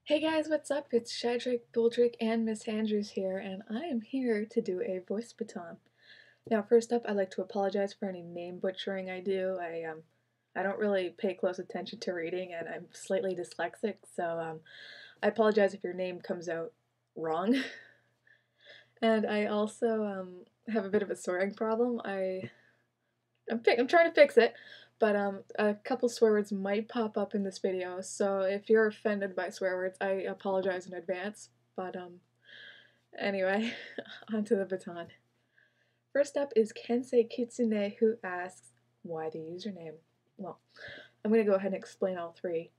Hey guys, what's up? It's Shydrake, Buldrake, and Miss Andrews here, and I am here to do a voice baton. Now, first up, I'd like to apologize for any name butchering I do. I don't really pay close attention to reading, and I'm slightly dyslexic, so I apologize if your name comes out wrong. And I also have a bit of a swearing problem. I'm trying to fix it, but a couple swear words might pop up in this video, so if you're offended by swear words, I apologize in advance. But anyway, onto the baton. First up is Kensei Kitsune, who asks, why the username? Well, I'm going to go ahead and explain all three.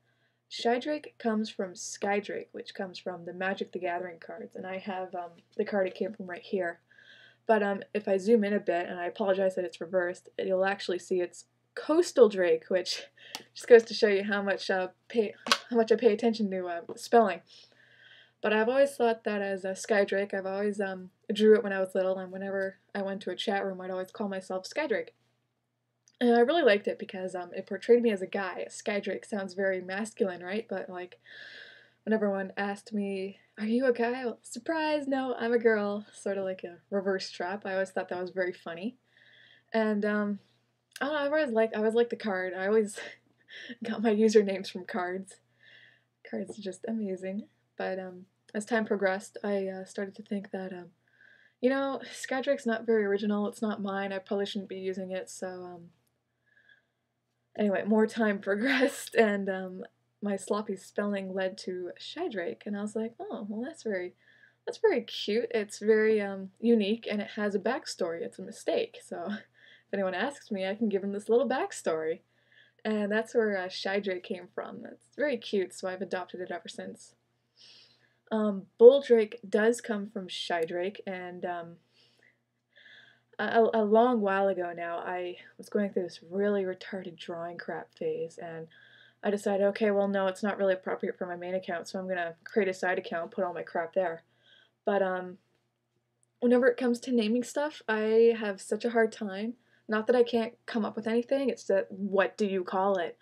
Shydrake comes from Skydrake, which comes from the Magic the Gathering cards, and I have the card it came from right here. But if I zoom in a bit, and I apologize that it's reversed, you'll actually see it's Coastal Drake, which just goes to show you how much I pay attention to spelling. But I've always thought that as a Skydrake, I've always drew it when I was little, and whenever I went to a chat room, I'd always call myself Skydrake. And I really liked it because it portrayed me as a guy. Skydrake sounds very masculine, right? But like, when everyone asked me, "Are you a guy?" Well, surprise, no, I'm a girl. Sort of like a reverse trap. I always thought that was very funny. And I don't know, I always liked the card. I always got my usernames from cards. Cards are just amazing. But as time progressed, I started to think that Skydrake's not very original. It's not mine. I probably shouldn't be using it. So anyway, more time progressed, and my sloppy spelling led to Shydrake, and I was like, oh, well, that's very cute. It's very unique, and it has a backstory. It's a mistake. So if anyone asks me, I can give them this little backstory, and that's where Shydrake came from. It's very cute, so I've adopted it ever since. Buldrake does come from Shydrake, and a long while ago now, I was going through this really retarded drawing crap phase, and I decided, okay, well, no, it's not really appropriate for my main account, so I'm gonna create a side account and put all my crap there. But whenever it comes to naming stuff, I have such a hard time. Not that I can't come up with anything, it's that what do you call it?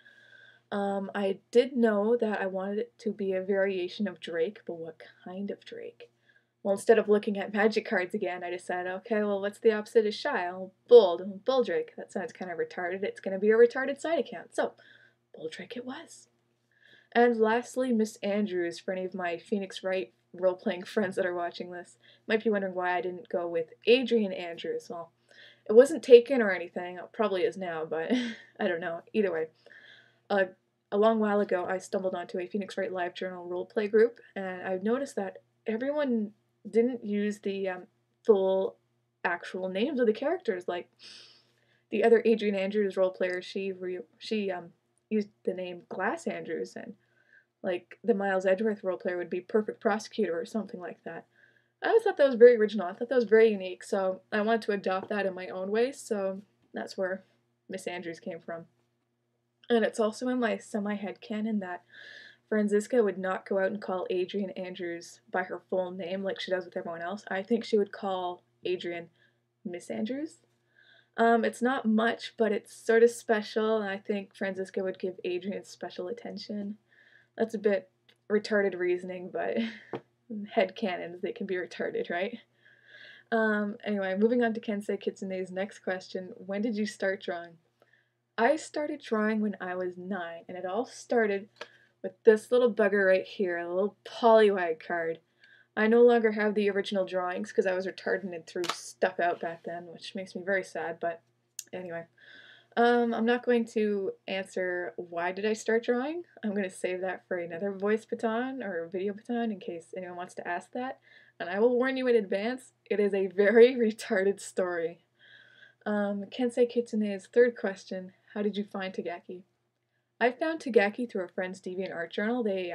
I did know that I wanted it to be a variation of Drake, but what kind of Drake? Well, instead of looking at magic cards again, I decided, okay, well, what's the opposite of shy? Oh, bold, Buldrake. That sounds kind of retarded. It's going to be a retarded side account. So, Buldrake it was. And lastly, Miss Andrews, for any of my Phoenix Wright role-playing friends that are watching this, might be wondering why I didn't go with Adrian Andrews. Well, it wasn't taken or anything. It probably is now, but I don't know. Either way. A long while ago, I stumbled onto a Phoenix Wright Live Journal roleplay group, and I noticed that everyone didn't use the full actual names of the characters. Like the other Adrian Andrews role player, she used the name Glass Andrews, and like the Miles Edgeworth role player would be Perfect Prosecutor or something like that. I always thought that was very original. I thought that was very unique, so I wanted to adopt that in my own way. So that's where Miss Andrews came from. And it's also in my semi-headcanon that Franziska would not go out and call Adrian Andrews by her full name like she does with everyone else. I think she would call Adrian Miss Andrews. It's not much, but it's sort of special, and I think Franziska would give Adrian special attention. That's a bit retarded reasoning, but headcanons, they can be retarded, right? Anyway, moving on to Kensei Kitsune's next question. When did you start drawing? I started drawing when I was 9, and it all started with this little bugger right here, a little polywag card. I no longer have the original drawings because I was retarded and threw stuff out back then, which makes me very sad, but anyway. I'm not going to answer why did I start drawing. I'm going to save that for another voice baton or video baton in case anyone wants to ask that. And I will warn you in advance, it is a very retarded story. Kensei Kitsune's third question, how did you find Tegakie? I found Tegakie through a friend's DeviantArt journal. They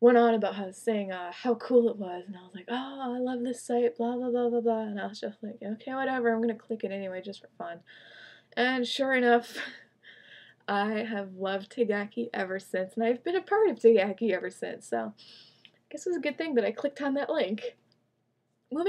went on about saying how cool it was, and I was like, oh, I love this site, blah, blah, blah, blah, blah, and I was just like, okay, whatever, I'm going to click it anyway just for fun. And sure enough, I have loved Tegakie ever since, and I've been a part of Tegakie ever since, so I guess it was a good thing that I clicked on that link. Moving